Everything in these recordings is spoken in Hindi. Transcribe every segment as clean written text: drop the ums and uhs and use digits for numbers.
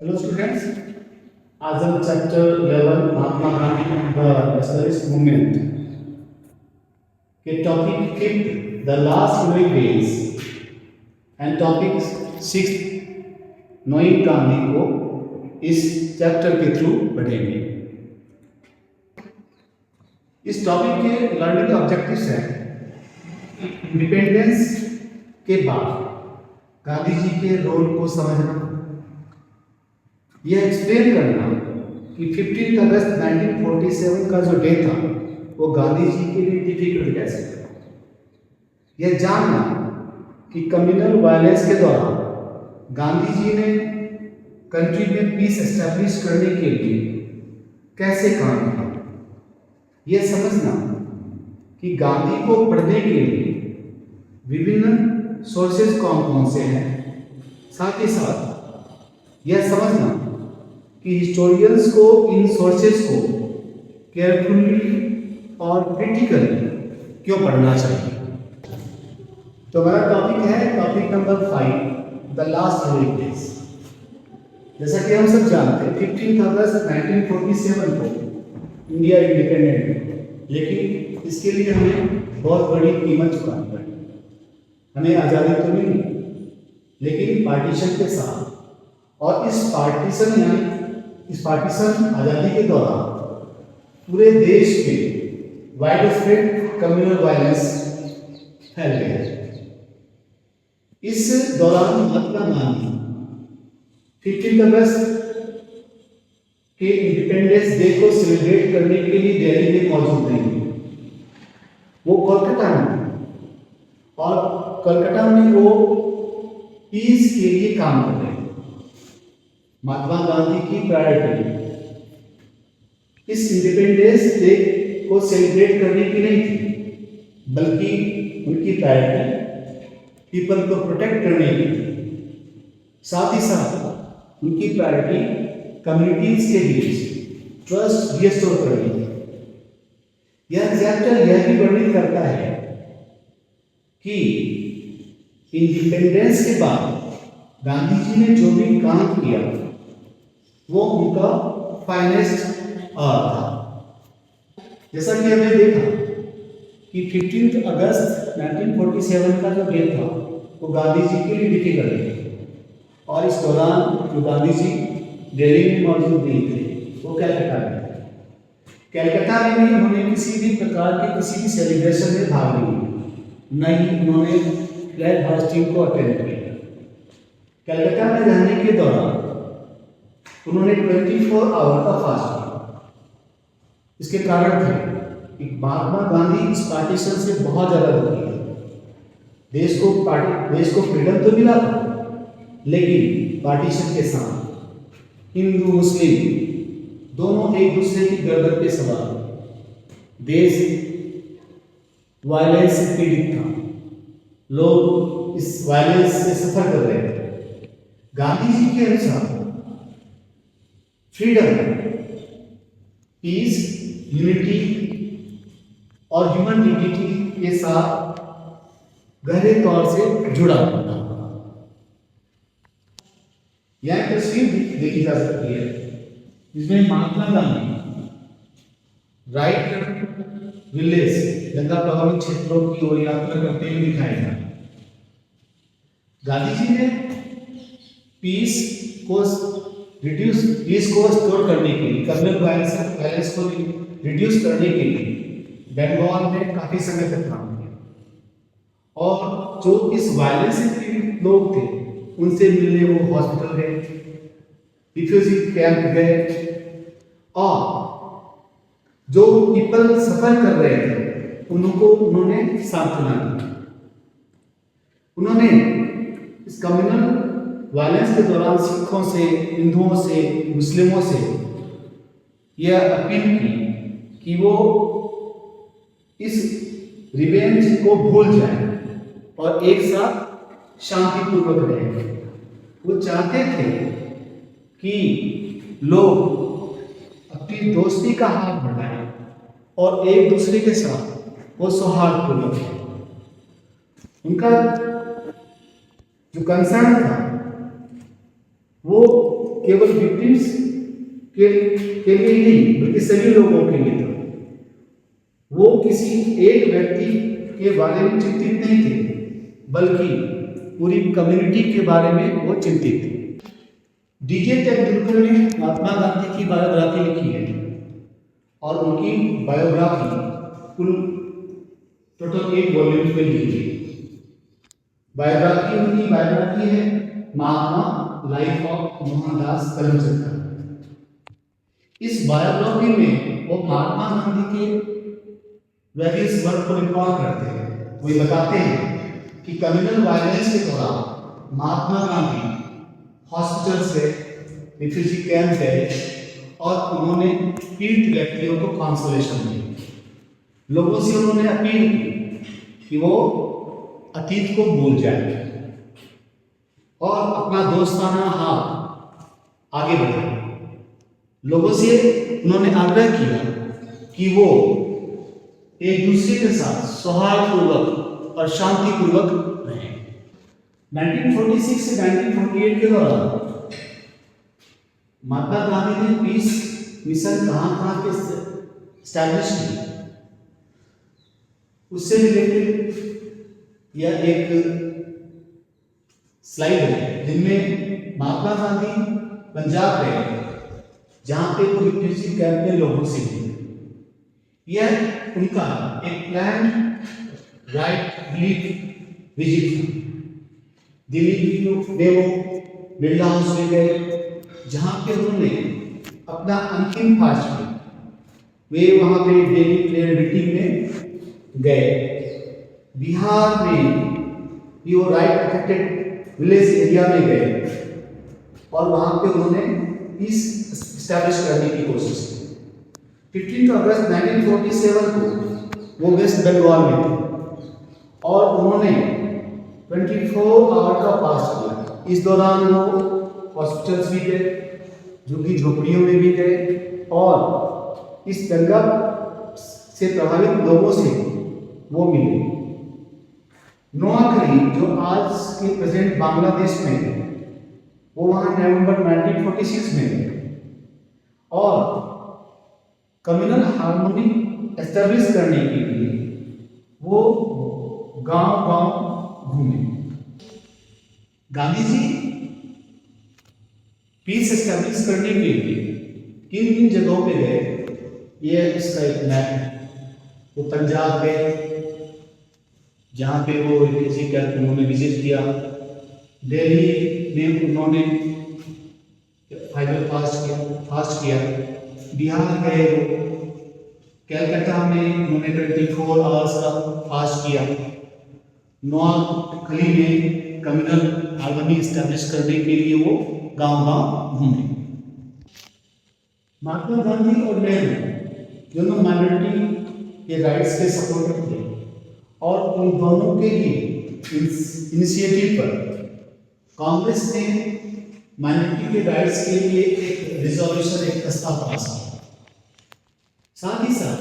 Hello students, as of chapter 11 Mahatma Gandhi and the Nationalist Movement के topic 5 the last heroic days and topic 6 knowing Gandhi को इस चैप्टर के थ्रू पढ़ेंगे। इस टॉपिक के लर्निंग ऑब्जेक्टिव्स हैं इंडिपेंडेंस के बाद गांधी जी के रोल को समझना, यह एक्सप्लेन करना कि 15 अगस्त 1947 का जो डे था वो गांधी जी के लिए डिफिकल्ट कैसे था, यह जानना कि कम्युनल वायलेंस के दौरान गांधी जी ने कंट्री में पीस एस्टैब्लिश करने के लिए कैसे काम किया, यह समझना कि गांधी को पढ़ने के लिए विभिन्न सोर्सेज कौन कौन से हैं, साथ ही साथ यह समझना कि हिस्टोरियंस को इन सोर्सेज को केयरफुली और क्रिटिकली क्यों पढ़ना चाहिए। तो हमारा टॉपिक है topic number 5 the last heroic days. जैसा कि हम सब जानते हैं 15 अगस्त 1947 को इंडिया इंडिपेंडेंट हुआ, लेकिन इसके लिए हमें बहुत बड़ी कीमत चुकानी पड़ी। हमें आज़ादी तो मिली लेकिन पार्टीशन के साथ, और इस पार्टीशन आज़ादी के दौरान पूरे देश में वाइड स्प्रेड कम्युनल वायलेंस फैल गया। इस दौरान महात्मा गांधी 15 अगस्त के इंडिपेंडेंस डे को सेलिब्रेट करने के लिए दिल्ली में मौजूद नहीं थे, वो कोलकाता में, और कोलकाता में वो पीस के लिए काम कर रहे थे। महात्मा गांधी की प्रायोरिटी इस इंडिपेंडेंस डे को सेलिब्रेट करने की नहीं थी, बल्कि उनकी प्रायोरिटी पीपल को प्रोटेक्ट करने की थी। साथ ही साथ उनकी प्रायोरिटी कम्युनिटीज के बीच ट्रस्ट रिस्टोर करनी थी। यह चैप्टर यह भी वर्णित करता है कि इंडिपेंडेंस के बाद गांधी जी ने जो भी काम किया वो उनका फाइनेस्ट आवर था। जैसा कि हमने देखा कि 15 अगस्त 1947 का जो डे था वो गांधी जी के लिए डिफिकल्ट था, और इस दौरान जो गांधी जी दिल्ली में मौजूद नहीं थे वो कलकत्ता में थे। कलकत्ता में भी उन्होंने किसी भी प्रकार के किसी भी सेलिब्रेशन में भाग नहीं लिया, न ही उन्होंने फ्लैग होस्टिंग को अटेंड किया। कलकत्ता में रहने के दौरान उन्होंने 24 आवर का फास्ट किया। इसके कारण थे कि महात्मा गांधी इस पार्टीशन से बहुत ज़्यादा दुखी थे। देश को फ्रीडम तो मिला था, लेकिन पार्टीशन के साथ हिंदू मुस्लिम दोनों एक दूसरे की गर्दन पे सवार। देश वायलेंस से पीड़ित था, लोग इस वायलेंस से सफर कर रहे थे। गांधी जी के अनुसार फ्रीडम, पीस, यूनिटी और ह्यूमन डिग्निटी के साथ गहरे तौर से जुड़ा हुआ था। यह तस्वीर देखी जा सकती है जिसमें महात्मा गांधी राइट विलेज दंगा प्रभावित क्षेत्रों की ओर यात्रा करते हुए दिखाई था। गांधी जी ने पीस को स्टोर करने के लिए, कम्युनल वायलेंस को रिड्यूस करने के लिए बंगाल में काफी समय तक काम किया, और जो इस वायलेंस से पीड़ित लोग थे उनसे मिलने वो हॉस्पिटल गए, रिफ्यूजी कैंप गए, और जो पीपल सफर कर रहे थे उन्होंने सांत्वना दी। उन्होंने इस कम्युनल वायलेंस के दौरान सिखों से, हिंदुओं से, मुस्लिमों से यह अपील की कि वो इस रिवेंज को भूल जाएं और एक साथ शांतिपूर्वक रहें। वो चाहते थे कि लोग अपनी दोस्ती का हाथ बढ़ाएं और एक दूसरे के साथ वो सौहार्दपूर्वक रहें। उनका जो कंसर्न था वो केवल विक्टिम्स के लिए ही नहीं बल्कि सभी लोगों के लिए था। वो किसी एक व्यक्ति के बारे में चिंतित नहीं थे, बल्कि पूरी कम्युनिटी के बारे में वो चिंतित थे। डीजे तेंदुलकर ने महात्मा गांधी की बायोग्राफी लिखी है और उनकी बायोग्राफी कुल टोटल 8 वॉल्यूम्स में लिखी है। उनकी बायोग्राफी है महात्मा लाइफ ऑफ मोहनदास करमचंद। इस बायोग्राफी में वो महात्मा गांधी के वेरियस वर्क को रिकॉर्ड करते हैं। वो बताते हैं कि कम्युनल वायलेंस के दौरान महात्मा गांधी हॉस्पिटल से रिफ्यूजी कैंप गए और उन्होंने पीड़ित व्यक्तियों को कॉन्सोलेशन दी। लोगों से उन्होंने अपील की कि वो अतीत को भूल जाए और अपना दोस्ताना हाथ आगे बढ़ाए। लोगों से उन्होंने आग्रह किया कि वो एक दूसरे के साथ सौहार्दपूर्वक और शांतिपूर्वक रहें। 1946 से 1948 के दौरान महात्मा गांधी ने पीस मिशन कहाँ के स्टैब्लिश की, उससे रिलेटेड यह एक स्लाइड है जिनमें महात्मा गांधी पंजाब गए जहां पे वो रिफ्यूजी कैंप में लोगों से मिले। यह उनका एक प्लान राइट बिलीफ विजिट था। दिल्ली में वो बिरला हाउस में गए जहां पे उन्होंने अपना अंतिम फास्ट किया। वे वहां पे डेली प्रेयर मीटिंग में गए। बिहार में भी वो राइट अफेक्टेड विलेज एरिया में गए और वहां पे उन्होंने पीस एस्टैब्लिश करने की कोशिश की। 15 अगस्त 1947 को वो वेस्ट बंगाल में थे और उन्होंने 24 आवर का फास्ट किया। इस दौरान वो हॉस्पिटल्स भी गए, झुग्गी झोपड़ियों में भी गए और इस दंगा से प्रभावित लोगों से वो मिले। नोआखली जो आज के प्रेजेंट बांग्लादेश में है, वो वहां नवंबर 1946 में गए और कम्युनल हार्मोनी एस्टेब्लिश करने के लिए वो गांव-गांव घूमे। गांधी जी पीस एस्टेब्लिश करने के लिए किन किन जगहों पे गए, ये इसका एक मैप है। वो पंजाब गए जहाँ पे वो रिफ्यूजी कैंप उन्होंने विजिट किया। दिल्ली में उन्होंने फाइबर फास्ट किया। बिहार गए वो, कलकत्ता में उन्होंने 24 आवर्स का फास्ट किया। नोआखली में कम्युनल हार्मनी एस्टैब्लिश करने के लिए वो गांव-गांव घूमे। महात्मा गांधी और नेहरू दोनों माइनॉरिटी के राइट्स के सपोर्टर थे और उन दोनों के ही इनिशिएटिव पर कांग्रेस ने माइनॉरिटी के राइट्स के लिए एक रिजोल्यूशन, एक प्रस्ताव पास किया। साथ ही साथ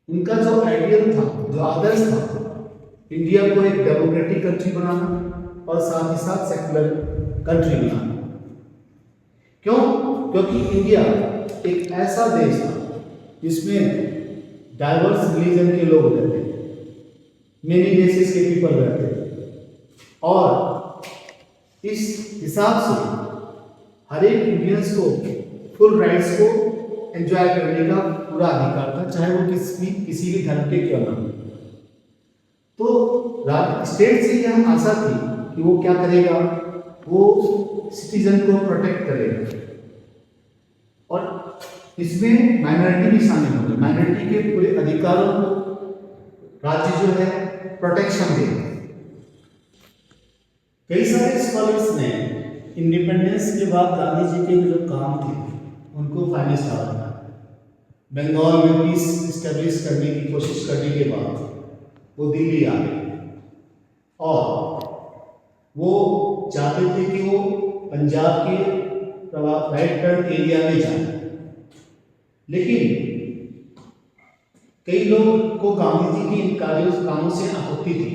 उनका जो आइडियल था, जो आदर्श था, इंडिया को एक डेमोक्रेटिक कंट्री बनाना और साथ ही साथ सेकुलर कंट्री बनाना। क्यों? क्योंकि इंडिया एक ऐसा देश था जिसमें डाइवर्स रिलीजन के लोग रहते थे, मेनी रेसेस के पीपल रहते थे और इस हिसाब से हर एक इंडियंस को फुल राइट्स को एंजॉय करने का पूरा अधिकार था, चाहे वो किसी भी धर्म के क्यों ना हो। तो स्टेट से यह आशा थी कि वो क्या करेगा, वो सिटीजन को प्रोटेक्ट करेगा और इसमें माइनॉरिटी भी शामिल होगी। माइनॉरिटी के पूरे अधिकारों को राज्य जो है प्रोटेक्शन देगा। कई सारे स्कॉलर्स ने इंडिपेंडेंस के बाद गांधी जी के जो काम थे उनको फाइनेंस डाला। बंगाल में पीस एस्टेब्लिश करने की कोशिश करने के बाद वो दिल्ली आ गए और वो चाहते थे कि वो पंजाब के राइट टर्न एरिया में जाए, लेकिन कई लोग को गांधी जी की इन कामों से आपत्ति थी।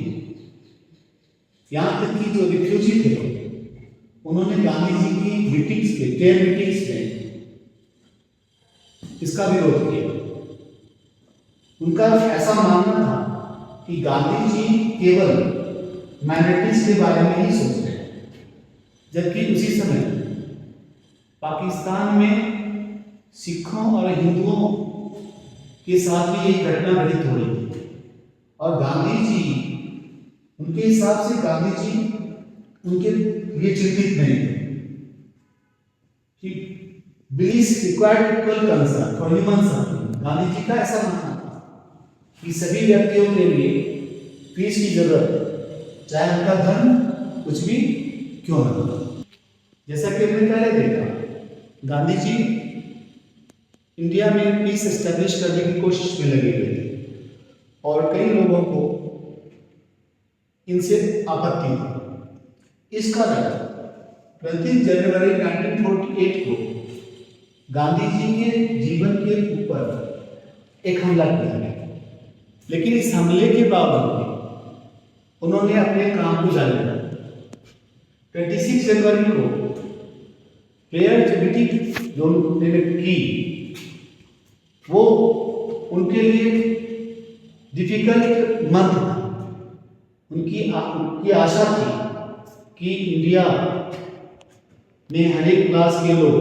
यहाँ तक कि जो रिफ्यूजी थे उन्होंने गांधी जी की मीटिंग्स पे, केयर मीटिंग्स में इसका विरोध किया। उनका ऐसा मानना था कि गांधी जी केवल माइनॉरिटीज के बारे में ही सोच रहे हैं, जबकि उसी समय पाकिस्तान में सिखों और हिंदुओं के साथ भी एक घटना घटित हो रही थी। और गांधी जी, उनके हिसाब से गांधी जी उनके लिए चिंतित नहीं थे कि believes required equal concern for human suffering. Gandhi ji का ऐसा मानना था कि सभी व्यक्तियों के लिए पीस की जरूरत है, चाहे उनका धर्म कुछ भी क्यों न हो। जैसा कि हमने पहले देखा, गांधी जी इंडिया में पीस एस्टेब्लिश करने की कोशिश में लगे हुए थे और कई लोगों को इनसे आपत्ति थी। इस कारण 29 जनवरी 1948 को गांधी जी के जीवन के ऊपर एक हमला किया गया, लेकिन इस हमले के बावजूद उन्होंने अपने काम को जारी रखा। 26 जनवरी को प्रेयर मीटिंग जो उन्होंने की, वो उनके लिए डिफिकल्ट मंथ था। उनकी आशा थी कि इंडिया में हर एक क्लास के लोग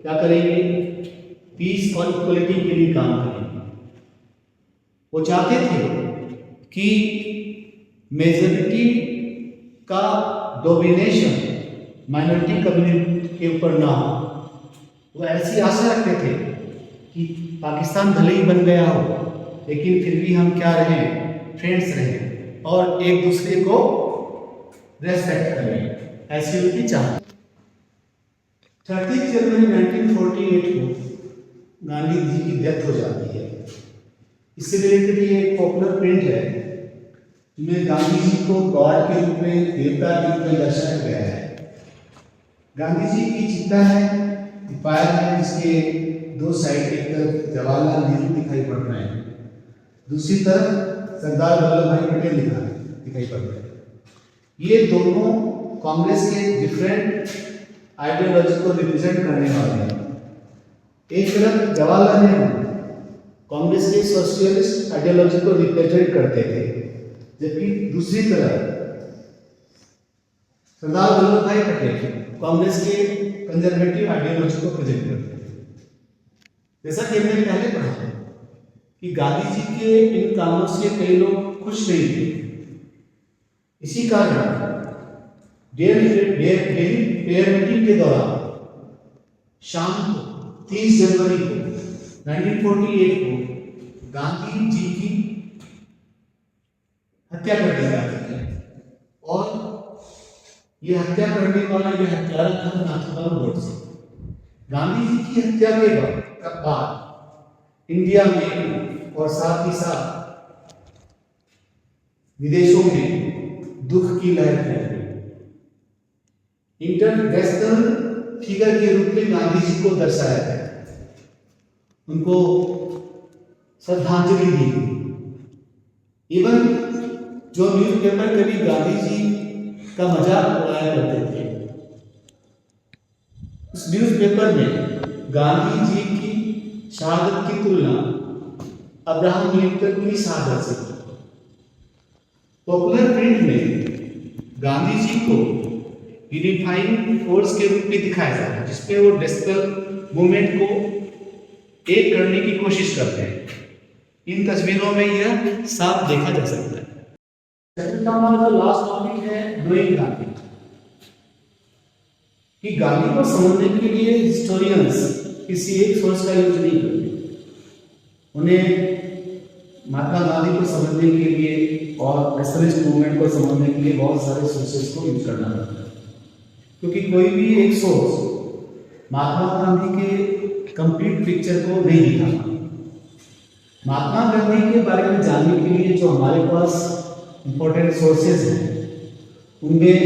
क्या करेंगे, पीस और इक्वलिटी के लिए काम करेंगे। वो चाहते थे कि मेजॉरिटी का डोमिनेशन माइनॉरिटी कम्युनिटी के ऊपर ना हो। वो ऐसी आशा रखते थे कि पाकिस्तान भले ही बन गया हो, लेकिन फिर भी हम क्या रहें, फ्रेंड्स रहें और एक दूसरे को रेस्पेक्ट करें, ऐसी उनकी चाह। 30 जनवरी 1948 को गांधी जी की डेथ हो जाती है। इससे रिलेटेड ये एक पॉपुलर प्रिंट है जिसमें गांधी जी को गॉड के रूप में, देवता के रूप में दर्शाया गया है। गांधी जी की चिता है, फायर है, जिसके दो साइड, एक तरफ जवाहरलाल नेहरू दिखाई पड़ रहे हैं, दूसरी तरफ सरदार वल्लभ भाई पटेल दिखाई पड़ रहे हैं। ये दोनों कांग्रेस के डिफरेंट आइडियोलॉजी को रिप्रेजेंट करने वाले हैं। एक तरफ जवाहरलाल नेहरू कांग्रेस के सोशलिस्ट आइडियोलॉजी को रिप्रेजेंट करते थे, जबकि दूसरी तरफ सरदार वल्लभ भाई पटेल कांग्रेस के कंजर्वेटिव आइडियोलॉजी को प्रेजेंट करते थे। जैसा कि हमने पहले पढ़ा है कि गांधी जी के इन कामों से कई लोग खुश नहीं थे। इसी कारण डेली प्रेयर मीटिंग के दौरान शाम को 30 जनवरी को 1948 को गांधी जी की हत्या कर दी जाती है और ये हत्या करने वाला ये हत्यारा था नाथूराम गोडसे। गांधी जी की हत्या के बाद इंडिया में और साथ ही साथ विदेशों में दुख की लहर फैल गई। इंटरनेशनल फिगर के रूप में गांधी जी को दर्शाया गया, उनको श्रद्धांजलि दी गई। इवन जो न्यूज़पेपर कभी गांधी जी का मजाक उड़ाया करते थे, उस न्यूज़पेपर में गांधी जी की शहादत की तुलना अब्राहम लिंकन की शहादत से की। पॉपुलर प्रिंट में गांधी जी को यूनिफाइंग फोर्स के रूप में दिखाया जाता है, जिसमें वो डिजिटल मूवमेंट को एक करने की कोशिश करते हैं। इन तस्वीरों में यह साफ देखा जा सकता है। हमारा जो लास्ट टॉपिक है नोइंग गांधी, कि गांधी को समझने के लिए हिस्टोरियंस किसी एक सोर्स का यूज नहीं करते। उन्हें महात्मा गांधी को समझने के लिए और नेशनलिस्ट मूवमेंट को समझने के लिए बहुत सारे सोर्सेस को यूज करना पड़ता है, क्योंकि कोई भी एक सोर्स महात्मा गांधी के कंप्लीट पिक्चर को नहीं दिखाता। महात्मा गांधी के बारे में जानने के लिए जो हमारे पास इंपॉर्टेंट सोर्सेज हैं, उनमें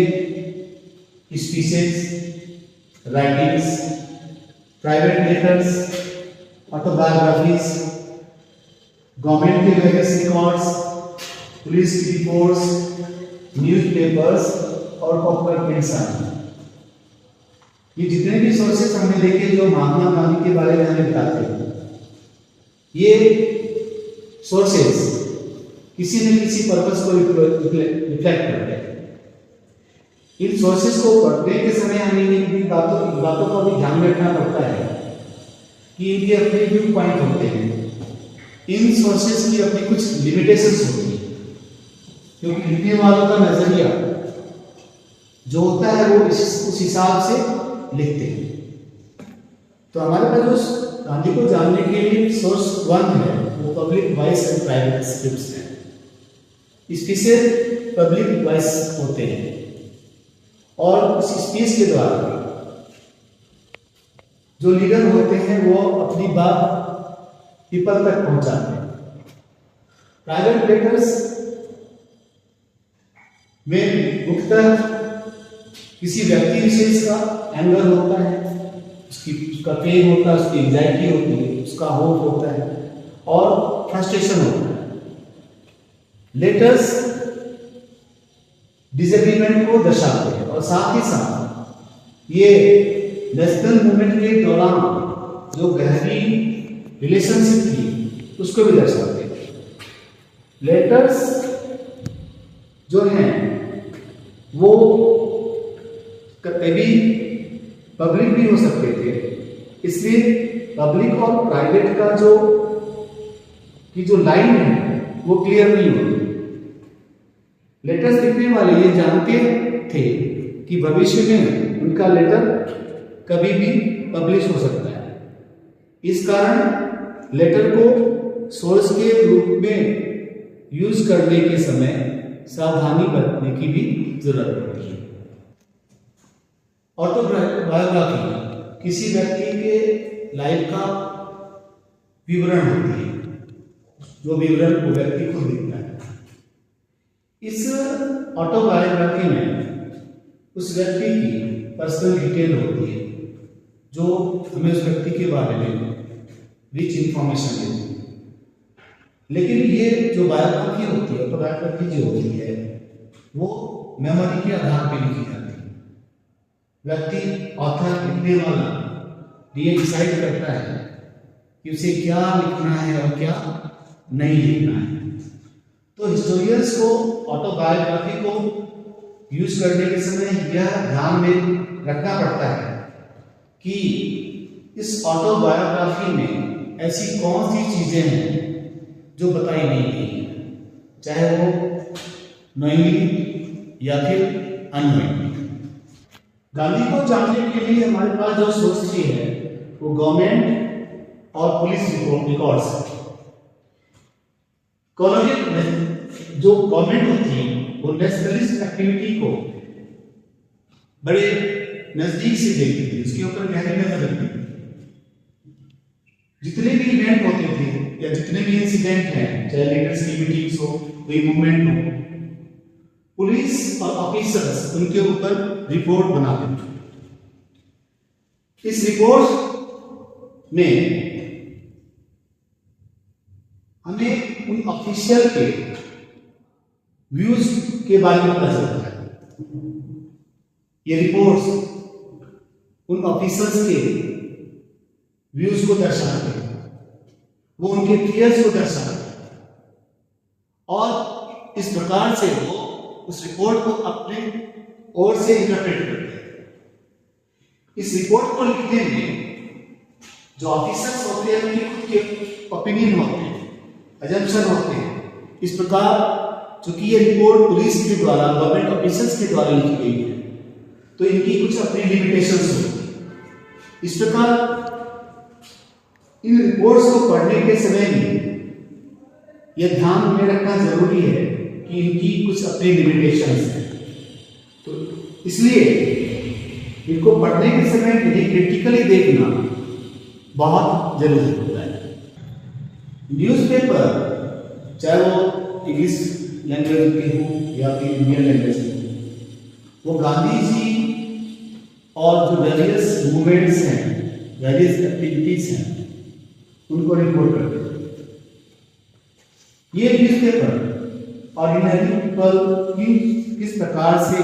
speeches, writings, private letters, autobiographies, government के वेरियस रिकॉर्ड्स, पुलिस की रिपोर्ट्स, न्यूज़पेपर्स और पॉपुलर प्रिंट्स आदि। ये जितने भी सोर्सेस हमने देखे जो महात्मा गांधी के बारे में हमें बताते हैं, ये सोर्सेस किसी न किसी पर्पस को रिफ्लेक्ट करते हैं। इन सोर्सेस को पढ़ने के समय हमें इन बातों का भी ध्यान रखना पड़ता है कि इनके अपने व्यू पॉइंट होते हैं, इन सोर्सेस की अपनी कुछ लिमिटेशंस होती है, क्योंकि लिखने वालों का नजरिया जो होता है वो उस हिसाब से लिखते हैं। तो हमारे पास जो गांधी को जानने के लिए सोर्स 1 है वो public voice and private scripts है। इसमें से पब्लिक वॉइस होते हैं और उस स्पीच के द्वारा जो लीडर होते हैं वो अपनी बात पीपल तक पहुंचाते हैं। प्राइवेट लेटर्स में मुख्यतः किसी व्यक्ति विशेष का एंगर होता है, उसका पेन होता है, उसकी एंजाइटी होती है, उसका होप होता है और फ्रस्ट्रेशन होता है। लेटर्स डिसएग्रीमेंट को दर्शाते हैं और साथ ही साथ ये नेशनल मूवमेंट के दौरान जो गहरी रिलेशनशिप थी उसको भी दर्शाते हैं। लेटर्स जो हैं वो कभी पब्लिक भी हो सकते थे, इसलिए पब्लिक और प्राइवेट का जो लाइन है वो क्लियर नहीं होती। लेटर्स लिखने वाले ये जानते थे कि भविष्य में उनका लेटर कभी भी पब्लिश हो सकता है, इस कारण लेटर को सोर्स के रूप में यूज करने के समय सावधानी बरतने की भी जरूरत पड़ती है। ऑटोबायोग्राफी किसी व्यक्ति के लाइफ का विवरण होती है, जो विवरण वो व्यक्ति खुद लिखता है। इस ऑटोबायोग्राफी में उस व्यक्ति की पर्सनल डिटेल होती है जो हमें उस व्यक्ति के बारे में रिच इंफॉर्मेशन देती है। लेकिन ये जो बायोग्राफी होती है, ऑटोबायोग्राफी जो होती है वो मेमोरी के आधार पर लिखी जाती है। व्यक्ति ऑथर लिखने वाला ये डिसाइड करता है कि उसे क्या लिखना है और क्या नहीं लिखना है। तो हिस्टोरियंस को ऑटोबायोग्राफी को यूज करने के समय यह ध्यान में रखना पड़ता है कि इस ऑटोबायोग्राफी में ऐसी कौन सी चीजें हैं जो बताई नहीं गई, चाहे वो नोइंगली या फिर अननोइंगली। गांधी को जानने के लिए हमारे पास जो सोर्स है वो गवर्नमेंट और पुलिस रिकॉर्ड्स है। कॉलोनियल जो गवर्नमेंट होती है वो नेशनलिस्ट एक्टिविटी को बड़े नजदीक से देखती थी, उसके ऊपर गहरी नजर रखती थी। जितने भी इवेंट होते थे या जितने भी इंसिडेंट हैं, चाहे लीडर्स की मीटिंग्स हो, कोई मूवमेंट हो, पुलिस और ऑफिसर्स उनके ऊपर रिपोर्ट बनाते थे। इस रिपोर्ट में हमें उन ऑफिशियल के व्यूज के बारे में पता चलता है। ये रिपोर्ट्स उन ऑफिसर्स के व्यूज को दर्शाते हैं, वो उनके फीयर्स को दर्शाते हैं और इस प्रकार से वो उस रिपोर्ट को अपने ओर से इंटरप्रेट करते हैं। इस रिपोर्ट को लिखने में जो ऑफिसर्स होते हैं उनके खुद के ओपिनियन होते हैं, अजम्पशन होते हैं। इस प्रकार चूंकि ये रिपोर्ट पुलिस के द्वारा, गवर्नमेंट ऑफिसर्स के द्वारा लिखी गई है, तो इनकी कुछ अपनी लिमिटेशंस होती है। इस प्रकार इन रिपोर्ट्स को पढ़ने के समय भी यह ध्यान में रखना जरूरी है कि इनकी कुछ अपनी लिमिटेशंस हैं। तो इसलिए इनको पढ़ने के समय इन्हें क्रिटिकली देखना बहुत जरूरी होता है। न्यूज़पेपर चाहे वो इंग्लिश लैंग्वेज के हो या फिर इंडियन लैंग्वेज के हो, वो गांधी जी और जो वेरियस मूवमेंट्स हैं, वेरियस एक्टिविटीज हैं, उनको रिपोर्ट करते हैं। ये न्यूज़पेपर ऑर्डिनरी पीपल की किस प्रकार से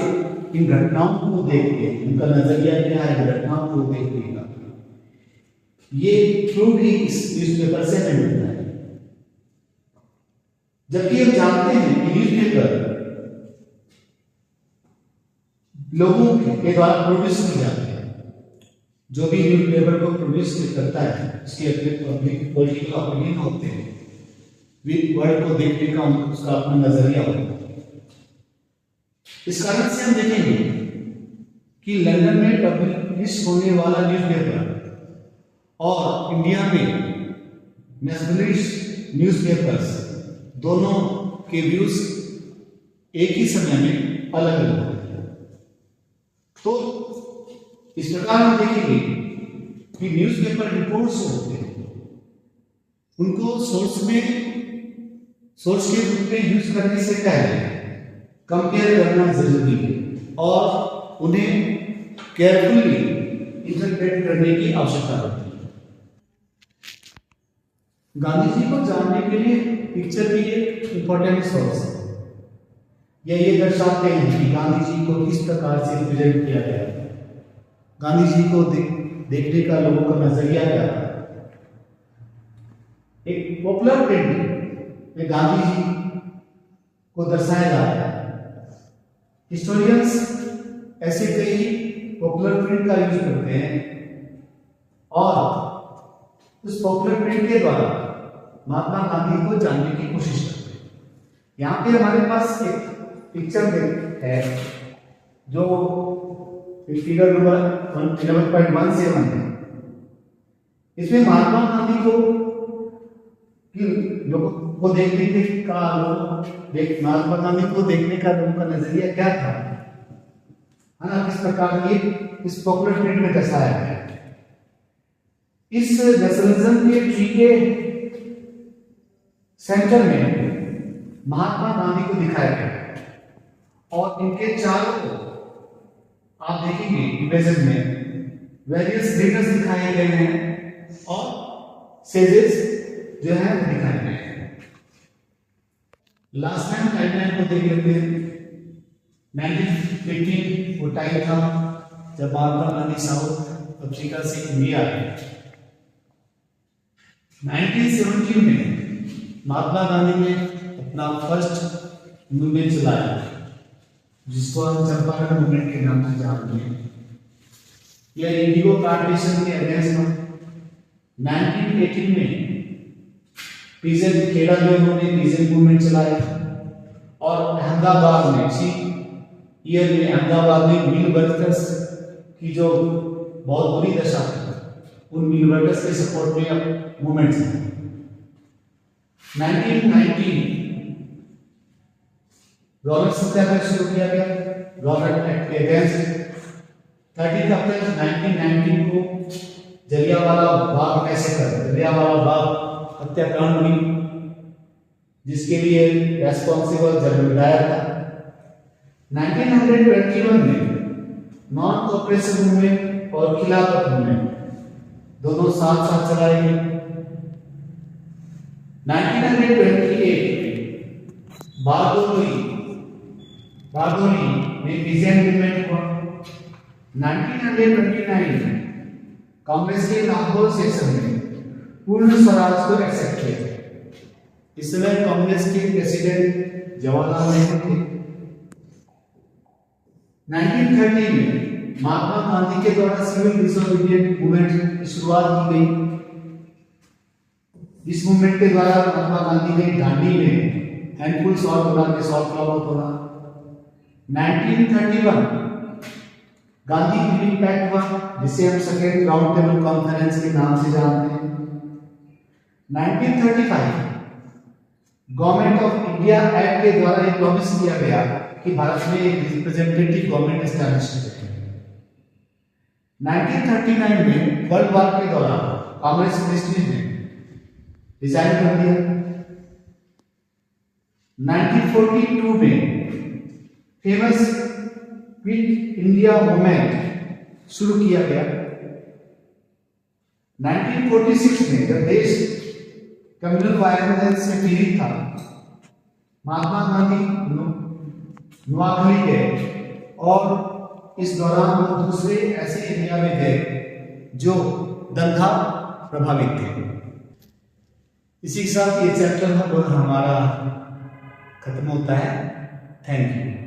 इन घटनाओं को देख के, उनका नजरिया क्या है घटनाओं को देखने का, ये थ्रू भी इस न्यूज़पेपर से हमें मिलता है। जबकि हम जानते हैं कि न्यूज़पेपर लोगों के द्वारा प्रोड्यूस किए जाते हैं। जो भी न्यूज़पेपर को प्रोड्यूस करता है उसके अपने पब्लिक पॉलिटिकल ओपिनियन होते हैं, वर्ल्ड को देखने का उसका अपना नजरिया होता है। इस कारण से हम देखेंगे कि लंदन में पब्लिश होने वाला न्यूज़पेपर और इंडिया में नेशनलिस्ट न्यूज़पेपर्स दोनों के व्यूज एक ही समय में अलग अलग होते हैं। तो इस प्रकार हम देखेंगे कि न्यूज़पेपर रिपोर्ट्स होते हैं, उनको सोर्स के रूप में यूज करने से पहले कंपेयर करना जरूरी है और उन्हें केयरफुली इंटरप्रेट करने की आवश्यकता होती है। गांधी जी को जानने के लिए पिक्चर भी एक इंपॉर्टेंट सोर्स है। ये दर्शाते हैं कि गांधी जी को किस प्रकार से रिप्रेजेंट किया गया है, गांधी जी को देखने का लोगों का नजरिया क्या था। एक पॉपुलर प्रिंट में गांधी जी को दर्शाया जाता है। हिस्टोरियंस ऐसे कई पॉपुलर प्रिंट का यूज करते हैं और उस पॉपुलर प्रिंट के द्वारा महात्मा गांधी को जानने की कोशिश करते हैं। यहाँ पे हमारे पास एक पिक्चर है जो फिगर नंबर 11.17 है। इसमें महात्मा गांधी को देखने का महात्मा गांधी को देखने का लोगों का नजरिया क्या था, है ना, किस प्रकार ये इस पॉपुलर प्रिंट में दर्शाया गया है। इस नेशनलिज्म के ट्री के सेंटर में महात्मा गांधी को दिखाया गया है और इनके चारों आप देखेंगे इमेजेस में वेरियस लीडर्स दिखाए गए हैं और सेजेस जो है दिखाए गए हैं। लास्ट टाइम टाइमलाइन को देख लेते हैं। 1915 वो टाइम था जब महात्मा गांधी साउथ अफ्रीका से इंडिया आए। 1917 में महात्मा गांधी ने अपना फर्स्ट मूवमेंट चलाया जिसको हम चंपारण मूवमेंट के नाम से जानते हैं। यह इंडिगो प्लांटेशन के अगेंस्ट में 1918 में पीजेंट खेड़ा में उन्होंने पीजेंट मूवमेंट चलाया और अहमदाबाद में इसी ईयर में अहमदाबाद में मिल वर्कर्स की जो बहुत बुरी दशा थी उन मिल वर्कर्स के सपोर्ट में मूवमेंट था। 1919 रॉबर्ट सत्याग्रह शुरू किया गया रॉबर्ट एक्ट के अगेंस्ट। 30 अप्रैल 1919 को जलियांवाला बाग मैसेकर, जलियांवाला बाग हत्याकांड हुई जिसके लिए रेस्पॉन्सिबल जनरल था। 1921 में नॉन कोऑपरेशन मूवमेंट और खिलाफत मूवमेंट दोनों साथ साथ चलाए गए। 1928 बारदोली में पीजेंट मूवमेंट हुआ। 1929 में कांग्रेस के लाहौर सेशन में पूर्ण स्वराज को एक्सेप्ट किया। इस समय कांग्रेस के प्रेसिडेंट जवाहरलाल नेहरू थे। 1930 में महात्मा गांधी के द्वारा सिविल डिसोबीडिएंट मूवमेंट की शुरुआत की गई। इस मूवमेंट के द्वारा महात्मा गांधी ने दांडी में हैंडफुल सॉल्ट बना के सॉल्ट फ्लावर तोड़ा। 1931 गांधी ग्रीन पैक्ट हुआ जिसे हम सेकेंड राउंड टेबल कॉन्फ्रेंस के नाम से जानते हैं। 1935 गवर्नमेंट ऑफ इंडिया एक्ट के द्वारा ये प्रॉमिस किया गया कि भारत में एक रिप्रेजेंटेटिव गवर्नमेंट एस्टैब्लिश की जाएगी। 1939 में वर्ल्ड वॉर के दौरान कांग्रेस मिनिस्ट्री ने रिजाइन कर दिया। 1942 में फेमस क्विट इंडिया मूवमेंट शुरू किया गया। 1946 में जब देश कम्युनल वायलेंस से पीड़ित था महात्मा गांधी नुआखली गए और इस दौरान हम दूसरे ऐसे एरिया में गए जो दंगा प्रभावित थे। इसी के साथ ये चैप्टर हमारा खत्म होता है। Thank you.